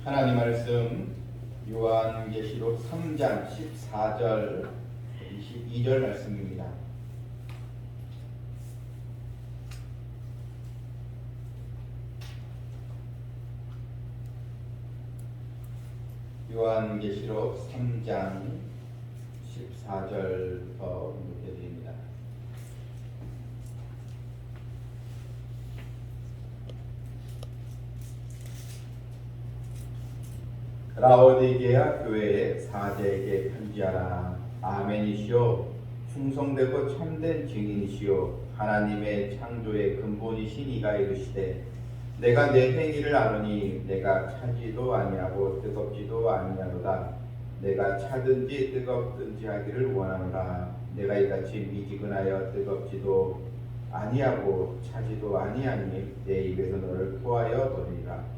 하나님 말씀 요한계시록 3장 14절 22절 말씀입니다. 요한계시록 3장 14절부터 읽어드립니다. 라오디게아 교회의 사제에게 편지하라. 아멘이시오. 충성되고 참된 증인이시오. 하나님의 창조의 근본이신 이가 이르시되 내가 내 행위를 아노니 내가 차지도 아니하고 뜨겁지도 아니하노라. 내가 차든지 뜨겁든지 하기를 원하노라. 내가 이같이 미지근하여 뜨겁지도 아니하고 차지도 아니하니 내 입에서 너를 토하여 버리리라.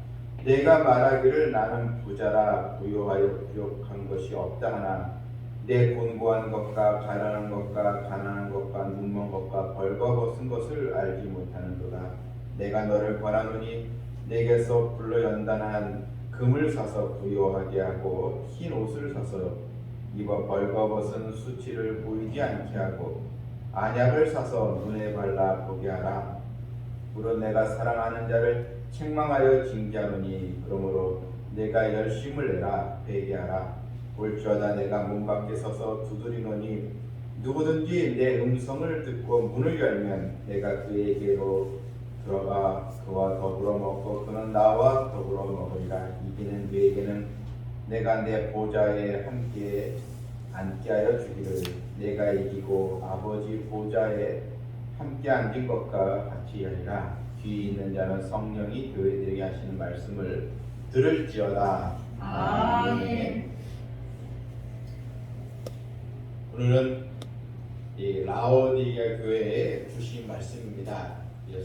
내가 말하기를 나는 부자라 부요하여 부족한 것이 없다 하나 내 곤고한 것과 가난한 것과 눈먼 것과 벌거벗은 것을 알지 못하는도다. 내가 너를 권하노니 내게서 불로 연단한 금을 사서 부요하게 하고 흰 옷을 사서 입어 벌거벗은 수치를 보이지 않게 하고 안약을 사서 눈에 발라 보게 하라. 물론 내가 사랑하는 자를 책망하여 징계하노니 그러므로 내가 열심을 내라 회개하라. 볼지어다 내가 문 밖에 서서 두드리노니 누구든지 내 음성을 듣고 문을 열면 내가 그에게로 들어가 그와 더불어 먹고 그는 나와 더불어 먹으리라. 이기는 그에게는 내가 내 보좌에 함께 앉게 하여 주기를. 내가 이기고 아버지 보좌에 함께 앉은 것과 같이 하리라. 귀 있는 자는 성령이 교회들에게 하시는 말씀을 들을지어다. 아멘. 오늘은 이 라오디게아 교회에 주신 말씀입니다.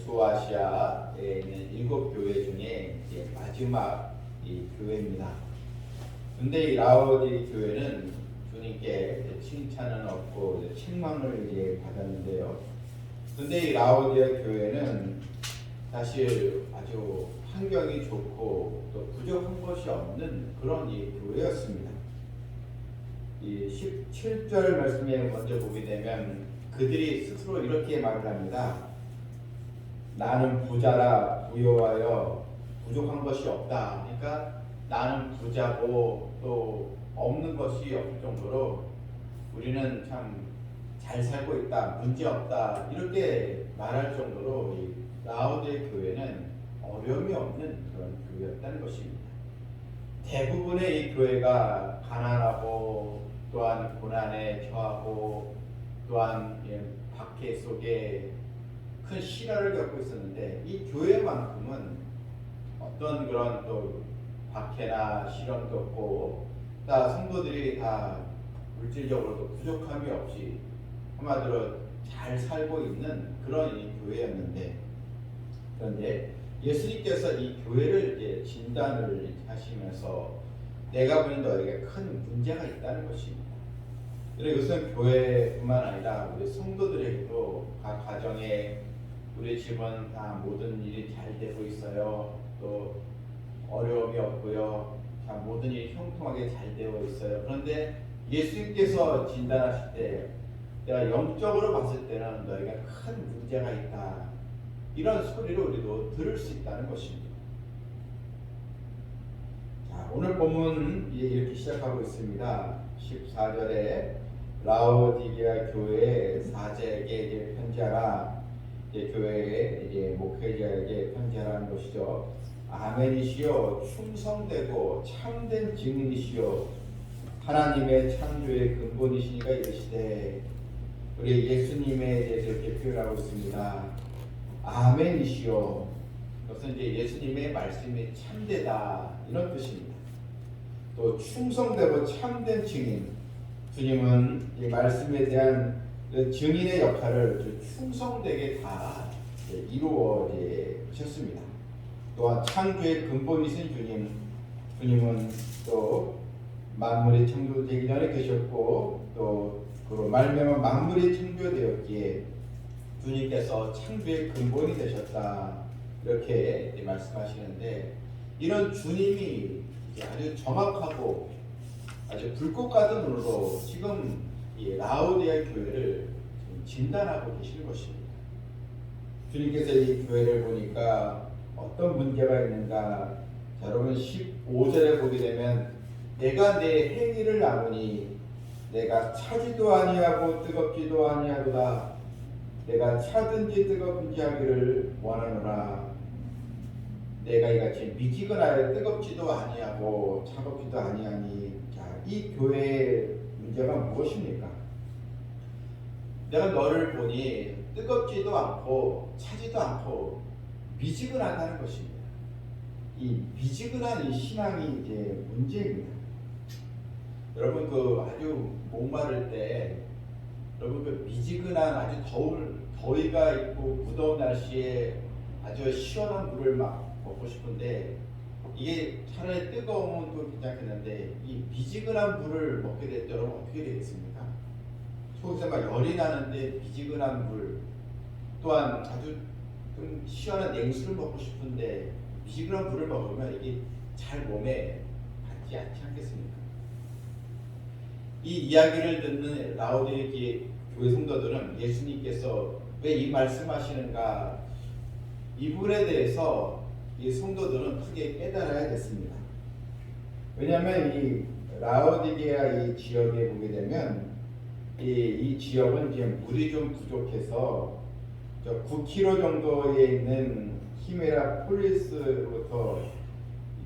소아시아에 있는 7교회 중에 마지막 이 교회입니다. 근데 이 라오디게아 교회는 주님께 칭찬은 없고 책망을 받았는데요. 근데 이 라오디게아 교회는 사실 아주 환경이 좋고 또 부족한 것이 없는 그런 이 교회였습니다. 이 17절 말씀에 먼저 보게 되면 그들이 스스로 이렇게 말을 합니다. 나는 부자라 부요하여 부족한 것이 없다. 그러니까 나는 부자고 또 없는 것이 없을 정도로 우리는 참 잘 살고 있다, 문제 없다 이렇게 말할 정도로 이 라오디게아 교회는 어려움이 없는 그런 교회였다는 것입니다. 대부분의 이 교회가 가난하고 또한 고난에 처하고 또한 박해 속에 큰 시련을 겪고 있었는데 이 교회만큼은 어떤 그런 또 박해나 시련도 없고 다 성도들이 다 물질적으로도 부족함이 없이 한마디로 잘 살고 있는 그런 이 교회였는데 그런데 예수님께서 이 교회를 이제 진단을 하시면서 내가 보는 너에게 큰 문제가 있다는 것입니다. 그리고 이것은 교회뿐만 아니라 우리 성도들에게도 각 가정에 우리 집은 다 모든 일이 잘 되고 있어요. 또 어려움이 없고요. 다 모든 일이 형통하게 잘 되어 있어요. 그런데 예수님께서 진단하실 때 내가 영적으로 봤을 때는 너에게 큰 문제가 있다. 이런 소리를 우리도 들을 수 있다는 것입니다. 자, 오늘 본문 이렇게 시작하고 있습니다. 14절에 라오디게아 교회 사제에게 이제 편지하라. 이제 교회의 이제 목회자에게 편지하라는 것이죠. 아멘이시요 충성되고 참된 증인이시요 하나님의 창조의 근본이시니가 이르시되 우리 예수님에 대해서 이렇게 표현하고 있습니다. 아멘이시요. 그것은 이제 예수님의 말씀이 참되다 이런 뜻입니다. 또 충성되고 참된 증인. 주님은 이 말씀에 대한 그 증인의 역할을 충성되게 다 이루어 주셨습니다. 또한 창조의 근본이신 주님은 또 만물이 창조되기 전에 계셨고 또 그로 말미암아 만물이 창조되었기에 주님께서 창조의 근본이 되셨다 이렇게 말씀하시는데 이런 주님이 아주 정확하고 아주 불꽃 같은 눈으로 지금 이 라오디아 교회를 진단하고 계시는 것입니다. 주님께서 이 교회를 보니까 어떤 문제가 있는가? 자, 여러분 15절에 보게 되면 내가 내 행위를 나누니 내가 차지도 아니하고 뜨겁지도 아니하도다. 내가 차든지 뜨겁든지 하기를 원하노라. 내가 이같이 미지근하여 뜨겁지도 아니하고 차갑지도 아니하니. 자, 이 교회의 문제가 무엇입니까? 내가 너를 보니 뜨겁지도 않고 차지도 않고 미지근하다는 것입니다. 이 미지근한 이 신앙이 이제 문제입니다. 여러분 아주 목마를 때 여러분 미지근한 아주 더위가 있고 무더운 날씨에 아주 시원한 물을 막 먹고 싶은데 이게 차라리 뜨거우면 또 괜찮겠는데 이 미지근한 물을 먹게 될 때 여러분 어떻게 되겠습니까? 속에서 막 열이 나는데 미지근한 물 또한 아주 좀 시원한 냉수를 먹고 싶은데 미지근한 물을 먹으면 이게 잘 몸에 받지 않지 않겠습니까? 이 이야기를 듣는 라오디게아 교회 성도들은 예수님께서 왜 이 말씀하시는가 이 부분에 대해서 이 성도들은 크게 깨달아야겠습니다. 왜냐하면 이 라오디게아 이 지역에 보게 되면 이 지역은 이제 물이 좀 부족해서 9km 정도에 있는 히메라폴리스부터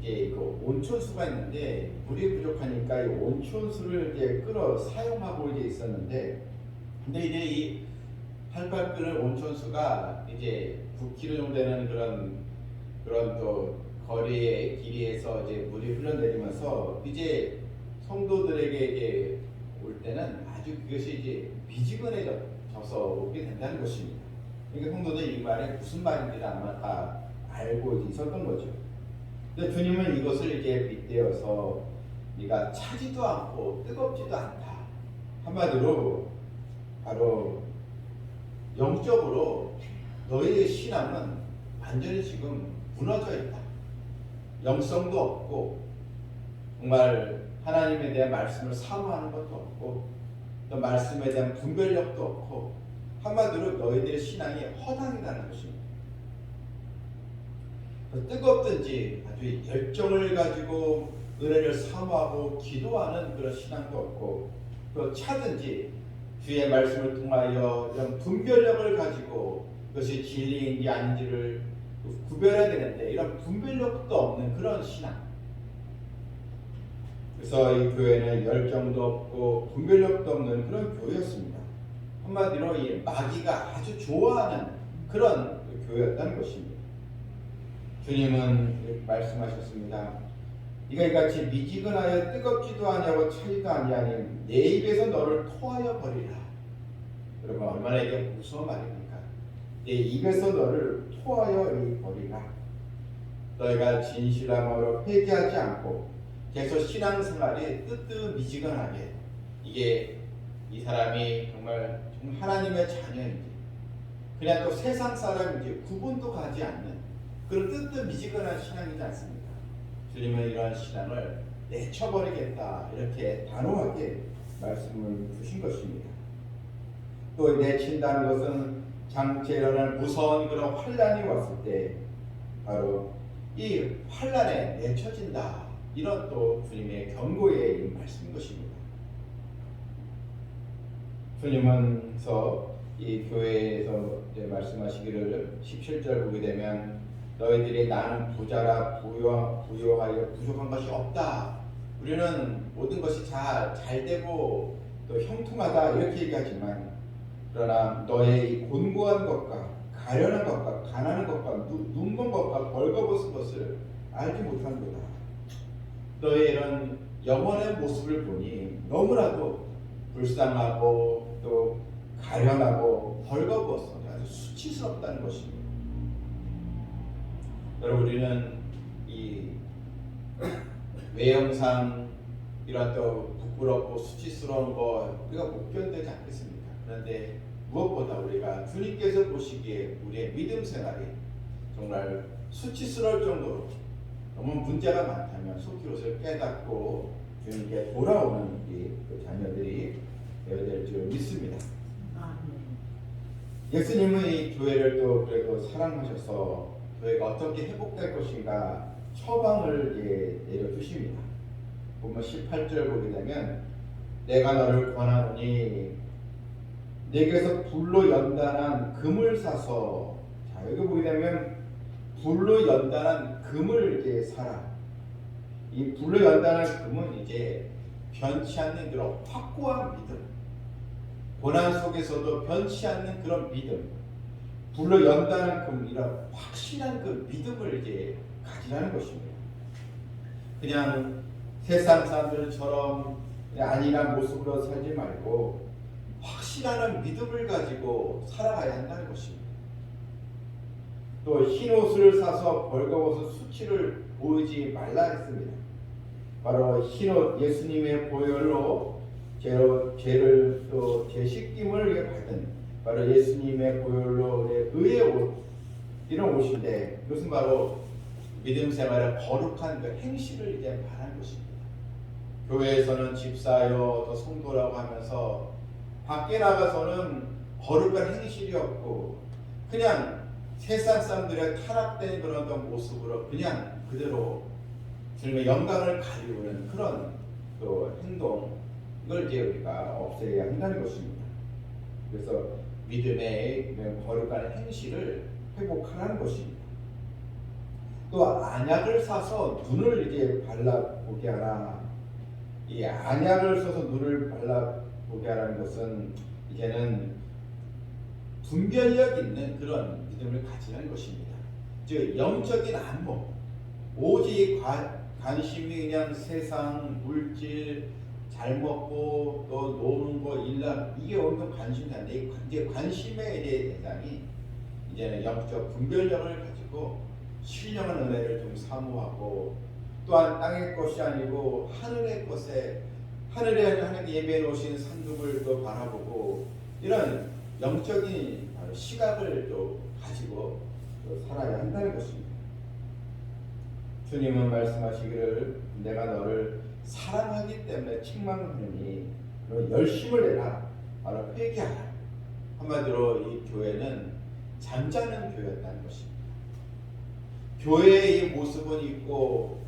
이제 그 온천수가 있는데 물이 부족하니까 이 온천수를 이제 끌어 사용하고 이제 있었는데 근데 이제 이 팔팔 끓는 온천수가 이제 9km 정도 되는 그런 또 거리의 길이에서 이제 물이 흘러내리면서 이제 성도들에게 이제 올 때는 아주 그것이 이제 미지근해져서 오게 된다는 것입니다. 그러니까 성도들이 이 말이 무슨 말인지 아마 다 알고 있었던 거죠. 근데 주님은 이것을 이제 빗대어서 네가 차지도 않고 뜨겁지도 않다. 한마디로 바로 영적으로 너희의 신앙은 완전히 지금 무너져 있다. 영성도 없고 정말 하나님에 대한 말씀을 사모하는 것도 없고 또 말씀에 대한 분별력도 없고 한마디로 너희들의 신앙이 허당이라는 것입니다. 뜨겁든지 아주 열정을 가지고 은혜를 사모하고 기도하는 그런 신앙도 없고 또 차든지 주의 말씀을 통하여 이런 분별력을 가지고 그것이 진리인지 아닌지를 구별해야 되는데 이런 분별력도 없는 그런 신앙. 그래서 이 교회는 열정도 없고 분별력도 없는 그런 교회였습니다. 한마디로 이 마귀가 아주 좋아하는 그런 교회였다는 것입니다. 주님은 말씀하셨습니다. 네가 이같이 미지근하여 뜨겁지도 아니하고 차지도 아니하니 내 입에서 너를 토하여 버리라. 여러분 얼마나 이게 무서운 말입니까? 내 입에서 너를 토하여 버리라. 너희가 진실함으로 회개하지 않고 계속 신앙생활이 뜨뜻미지근하게 이게 이 사람이 정말 하나님의 자녀인지 그냥 또 세상 사람인지 구분도 가지 않는 그런 뜨뜻미지근한 신앙이지 않습니까? 주님은 이러한 신앙을 내쳐버리겠다 이렇게 단호하게 말씀을 주신 것입니다. 또 내친다는 것은 장차 일어날 무서운 그런 환란이 왔을 때 바로 이 환란에 내쳐진다 이런 또 주님의 경고의 말씀인 것입니다. 주님은서 이 교회에서 말씀하시기를 17절 보게 되면 너희들이 나는 부자라 부요하여 부족한 것이 없다. 우리는 모든 것이 잘 되고 또 형통하다 이렇게 얘기하지만 그러나 너의 이 곤고한 것과 가련한 것과 가난한 것과 눈먼 것과 벌거벗은 것을 알지 못한도다. 너의 이런 영혼의 모습을 보니 너무나도 불쌍하고 또 가련하고 벌거벗어 아주 수치스럽다는 것입니다. 여러분 우리는 이 외형상 이런 또 부끄럽고 수치스러운 거 우리가 못 견디지 않겠습니까? 그런데 무엇보다 우리가 주님께서 보시기에 우리의 믿음 생활이 정말 수치스러울 정도로 너무 문제가 많다면 속히 그것을 깨닫고 주님께 돌아오는 우리 그 자녀들이 되어야 될 줄 믿습니다. 예수님은 이 교회를 또 그래도 사랑하셔서 교회가 어떻게 회복될 것인가 처방을 내려주십니다. 보면 18절 보게 되면 내가 너를 권하노니 내게서 불로 연단한 금을 사서, 자 여기 보게 되면 불로 연단한 금을 이제 사라. 이 불로 연단한 금은 이제 변치 않는 그런 확고한 믿음, 고난 속에서도 변치 않는 그런 믿음, 불로 연단한 금, 이런 확실한 그 믿음을 이제 가지라는 것입니다. 그냥 세상 사람들처럼 안일한 모습으로 살지 말고 확실한 믿음을 가지고 살아가야 한다는 것입니다. 또 흰 옷을 사서 벌거벗은 수치를 보이지 말라 했습니다. 바로 흰 옷, 예수님의 보혈로 죄를 또 재씻김을 받은 바로 예수님의 보혈로 의의 옷, 이런 옷인데 이것은 바로 믿음 생활의 거룩한 그 행실을 이제 말하는 것입니다. 교회에서는 집사여 또 성도라고 하면서 밖에 나가서는 거룩한 행실이 없고 그냥 세상 사람들의 타락된 그런 모습으로 그냥 그대로 주님의 영광을 가리우는 그런 또 행동, 이걸 이제 우리가 없애야 한다는 것입니다. 그래서 믿음의 거룩한 행실을 회복하라는 것입니다. 또 안약을 사서 눈을 이제 발라보게 하라. 이 안약을 써서 눈을 발라보게 하라는 것은 이제는 분별력 있는 그런 믿음을 가지는 것입니다. 즉 영적인 안목, 오직 관심이 그냥 세상, 물질, 잘 먹고 또 노는 거, 일남, 이게 온통 관심이 아닌데 이제 관심의 대상이 이제는 영적 분별력을 가지고 신령한 은혜를 좀 사모하고 또한 땅의 것이 아니고 하늘의 것에 하늘에 하나님 예배해 놓으신 상급을 또 바라보고 이런 영적인 시각을 또 가지고 또 살아야 한다는 것입니다. 주님은 말씀하시기를 내가 너를 사랑하기 때문에 책망하느니 너 열심을 내라. 바로 회개하라. 한마디로 이 교회는 잠자는 교회였다는 것입니다. 교회의 이 모습은 있고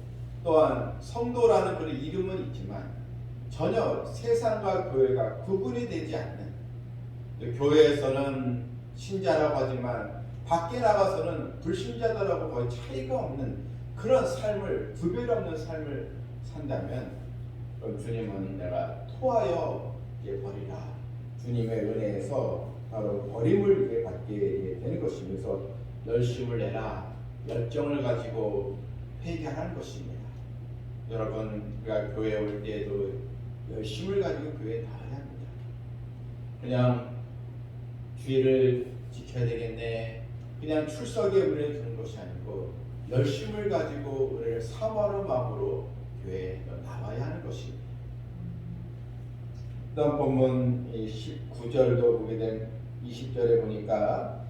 또한 성도라는 그런 이름은 있지만 전혀 세상과 교회가 구분이 되지 않는, 교회에서는 신자라고 하지만 밖에 나가서는 불신자들하고 거의 차이가 없는 그런 삶을, 구별 없는 삶을 산다면 주님은 내가 토하여 버리라. 주님의 은혜에서 바로 버림을 받게 되는 것입니다. 그래서 열심을 내라, 열정을 가지고 회개하는 것입니다. 여러분, 우리가 교회에 올 때에도 열심을 가지고 교회에 나와야 합니다. 그냥 주의를 지켜야 되겠네, 그냥 출석에 우리를 두는 것이 아니고 열심을 가지고 우리를 사모하는 마음으로 교회에 나와야 하는 것입니다. 다음 본문 19절도 보게 된 20절에 보니까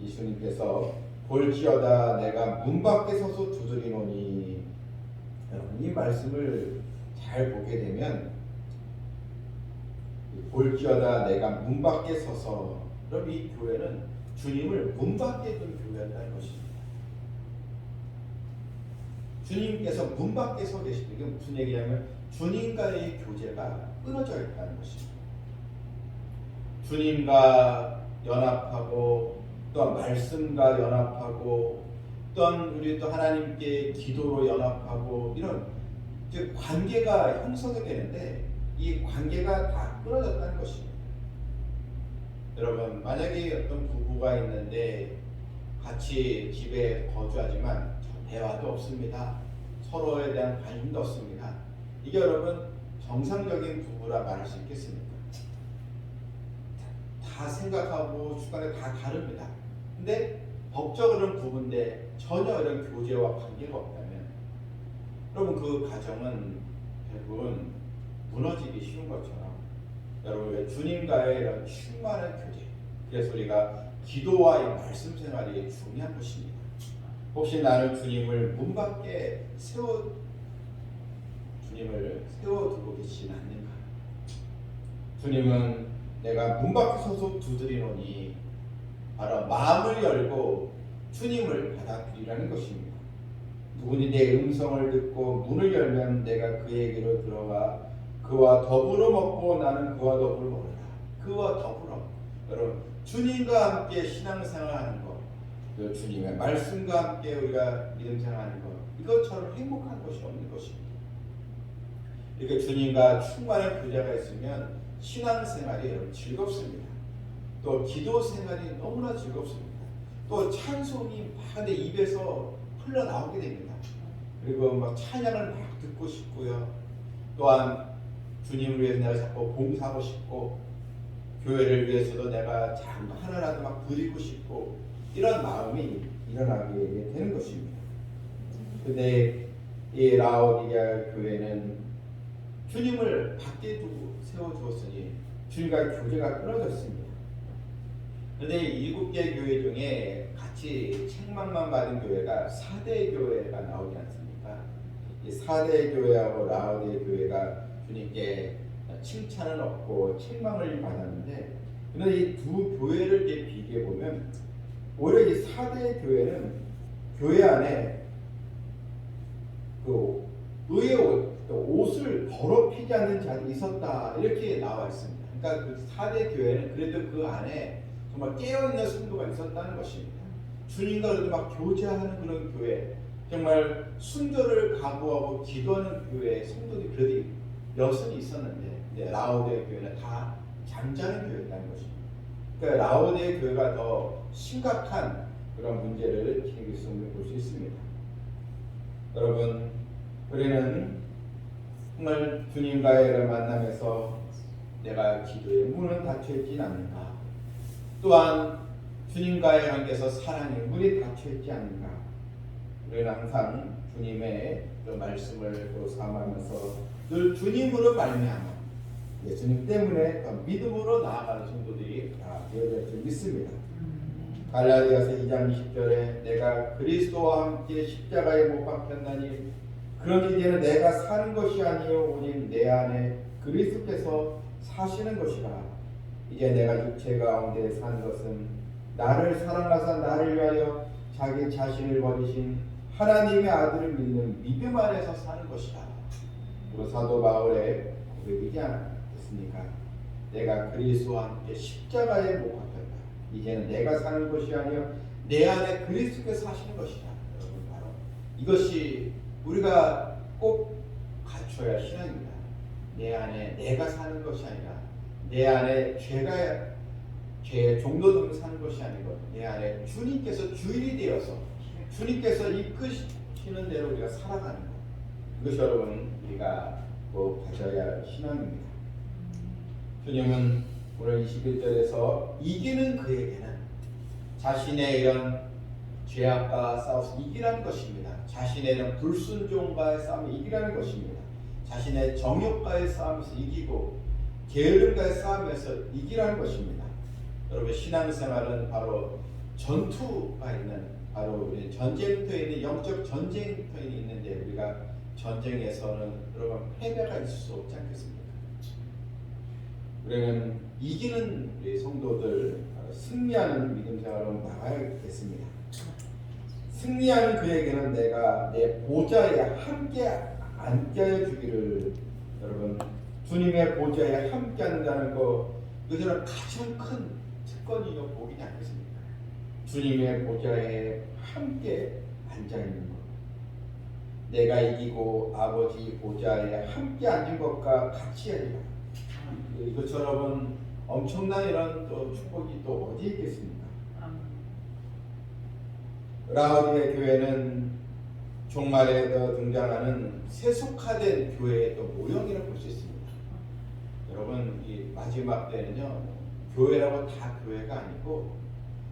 예수님께서 볼지어다 내가 문 밖에 서서 두드리노니, 여러분 이 말씀을 잘 보게 되면 볼지어다 내가 문 밖에 서서, 그럼 이 교회는 주님을 문 밖에 둔 교회였다는 것입니다. 주님께서 문 밖에 서 계시다. 이게 무슨 얘기냐면 주님과의 교제가 끊어져 있다는 것입니다. 주님과 연합하고 또 말씀과 연합하고 또한 우리 또 하나님께 기도로 연합하고 이런 즉 관계가 형성이 되는데 이 관계가 다 끊어졌다는 것입니다. 여러분, 만약에 어떤 부부가 있는데 같이 집에 거주하지만 대화도 없습니다. 서로에 대한 관심도 없습니다. 이게 여러분 정상적인 부부라 말할 수 있겠습니까? 다 생각하고 주관이 다 다릅니다. 근데 법적으로는 부부인데 전혀 이런 교제와 관계가 없다면 여러분 그 가정은 대부분 무너지기 쉬운 것처럼 여러분 주님과의 이런 충만한 교제, 그래서 우리가 기도와 이 말씀 생활이 중요한 것입니다. 혹시 나는 주님을 문 밖에 세워두고 계시지 않는가? 주님은 내가 문 밖에 서서 두드리노니 바로 마음을 열고 주님을 받아들이라는 것입니다. 누구니 내 음성을 듣고 문을 열면 내가 그에게로 들어가 그와 더불어 먹고 나는 그와 더불어 먹으라. 그와 더불어. 여러분, 주님과 함께 신앙생활하는 것, 그 주님의 말씀과 함께 우리가 믿음생활하는 것, 이것처럼 행복한 것이 없는 것입니다. 이렇게 주님과 충만한 교제가 있으면 신앙생활이 여러분 즐겁습니다. 또 기도생활이 너무나 즐겁습니다. 또 찬송이 막 내 입에서 흘러나오게 됩니다. 그리고 막 찬양을 막 듣고 싶고요. 또한 주님을 위해서 내가 자꾸 봉사하고 싶고 교회를 위해서도 내가 참 하나라도 막 드리고 싶고 이런 마음이 일어나게 되는 것입니다. 근데 이 라오디게아 교회는 주님을 밖에 두고 세워주었으니 주님과 교제가 끊어졌습니다. 그런데 이 7개 교회 중에 같이 책망만 받은 교회가 4대 교회가 나오지 않습니까? 이 4대 교회하고 라오디게아 교회가 주님께 칭찬을 얻고 책망을 받았는데, 그런데 이 두 교회를 비교해 보면 오히려 이 4대 교회는 교회 안에 그 의의 옷을 더럽히지 않는 자들이 있었다 이렇게 나와 있습니다. 그러니까 그 4대 교회는 그래도 그 안에 정말 깨어있는 성도가 있었다는 것입니다. 주님과 그래도 막 교제하는 그런 교회, 정말 순결을 각오하고 기도하는 교회의 성도들이 그래도 여전히 있었는데 라오디게아 교회는 다 잠자는 교회였다는 것입니다. 그러니까 라오디게아 교회가 더 심각한 그런 문제를 지니고 있음을 볼 수 있습니다. 여러분, 우리는 정말 주님과의 만남에서 내가 기도의 문은 닫혀있지 않는가? 또한 주님과의 관계에서 사랑의 문이 닫혀있지 않는가? 우리는 항상 주님의 그 말씀을 또 삼으면서 늘 주님으로 말미암아 예수님 때문에 더 믿음으로 나아가는 성도들이 다 되어질 줄 믿습니다. 갈라디아서 2장 20절에 내가 그리스도와 함께 십자가에 못 박혔나니 그러니 이제는 내가 사는 것이 아니요 오직 내 안에 그리스도께서 사시는 것이라. 이제 내가 육체 가운데 사는 것은 나를 사랑하사 나를 위하여 자기 자신을 버리신 하나님의 아들을 믿는 믿음 안에서 사는 것이다. 그리고 사도 바울의 고백이지 않겠습니까? 내가 그리스도와 함께 십자가에 못 박혔다. 이제는 내가 사는 것이 아니요 내 안에 그리스도께서 사시는 것이다. 여러분, 바로 이것이 우리가 꼭 갖춰야 할 신앙입니다. 내 안에 내가 사는 것이 아니라 내 안에 죄의 종로들로 사는 것이 아니고 내 안에 주님께서 주인이 되어서 주님께서 이끄시는 대로 우리가 살아가는 것, 이것이 여러분 우리가 꼭 가져야 할 신앙입니다. 주님은 오늘 21절에서 이기는 그에게는 자신의 이런 죄악과 싸워서 이기라는 것입니다. 자신의 이런 불순종과의 싸움을 이기라는 것입니다. 자신의 정욕과의 싸움에서 이기고 게으름과의 싸움에서 이기라는 것입니다. 여러분, 신앙생활은 바로 전투가 있는, 바로 우리 전쟁터에 있는 영적 전쟁터에 있는데 우리가 전쟁에서는 여러분 패배가 있을 수 없지 않겠습니까? 우리는 이기는 우리 성도들, 승리하는 믿음 생활로 나가야겠습니다. 승리하는 그에게는 내가 내 보좌에 함께 앉게 하여 주기를. 여러분, 주님의 보좌에 함께 앉는다는 것, 이것은 가장 큰 특권이요 복이지 않겠습니까? 주님의 보좌에 함께 앉아 있는 것, 내가 이기고 아버지 보좌에 함께 앉은 것과 같이 하리라. 이것처럼 엄청난 이런 또 축복이 또 어디 있겠습니까? 라오디게아 교회는 종말에 등장하는 세속화된 교회의 또 모형이라고 볼 수 있습니다. 여러분, 이 마지막 때는요, 교회라고 다 교회가 아니고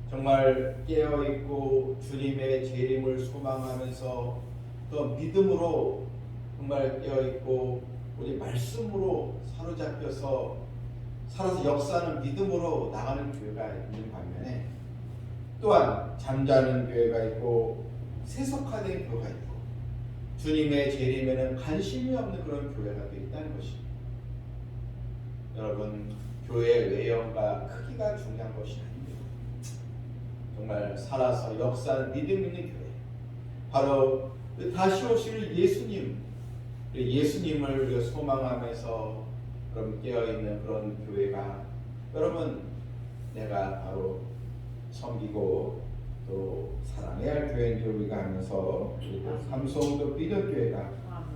정말 깨어있고 주님의 재림을 소망하면서 또 믿음으로 정말 깨어있고 우리 말씀으로 사로잡혀서 살아서 역사하는 믿음으로 나가는 교회가 있는 반면에 또한 잠자는 교회가 있고 세속화된 교회가 있고 주님의 재림에는 관심이 없는 그런 교회가 또 있다는 것입니다. 여러분, 교회의 외형과 크기가 중요한 것이 아닙니다. 정말 살아서 역사를 믿음 있는 교회, 바로 다시 오실 예수님을 우리가 소망하면서 여러분 깨어있는 그런 교회가 여러분 내가 바로 섬기고 또 사랑해야 할 교회인 줄 우리가 하면서 삼성도 믿음교회가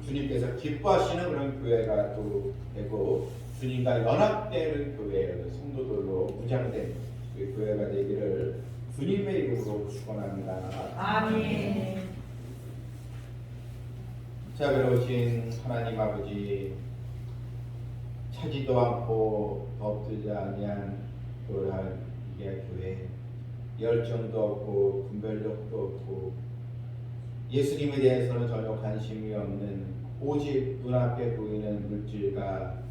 주님께서 기뻐하시는 그런 교회가 또 되고 주님과 연합되는 교회 성도들로 무장된 그 교회가 되기를 주님의 이름으로 축원합니다. 아멘. 자, 그러신 하나님 아버지, 차지도 않고 덮들지 아니한 그러한 이게 교회, 열정도 없고 분별력도 없고 예수님에 대해서는 전혀 관심이 없는 오직 눈앞에 보이는 물질과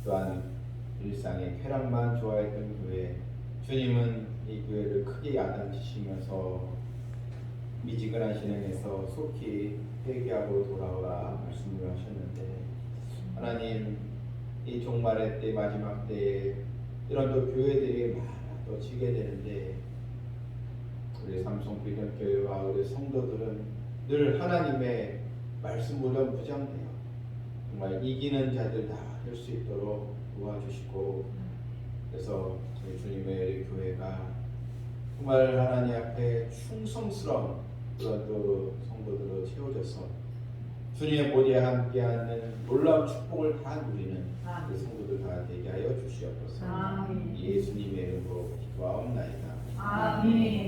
또한 일상의 쾌락만 좋아했던 교회, 주님은 이 교회를 크게 야단치시면서 미지근한 신앙에서 속히 회개하고 돌아오라 말씀을 하셨는데, 하나님 이 종말의 때 마지막 때에 이런 또 교회들이 많아 지게 되는데 우리 삼성비전교회와 우리 성도들은 늘 하나님의 말씀으로 무장되어 정말 이기는 자들 다 할 수 있도록 도와주시고, 그래서 저희 주님의 교회가 정말 하나님 앞에 충성스러운 그런 또 성도들로 채워져서 주님의 보좌에 함께하는 놀라운 축복을 다 누리는 그 성도들 다 되게 하여 주시옵소서. 아멘. 예수님의 이름으로 기도하옵나이다. 아멘.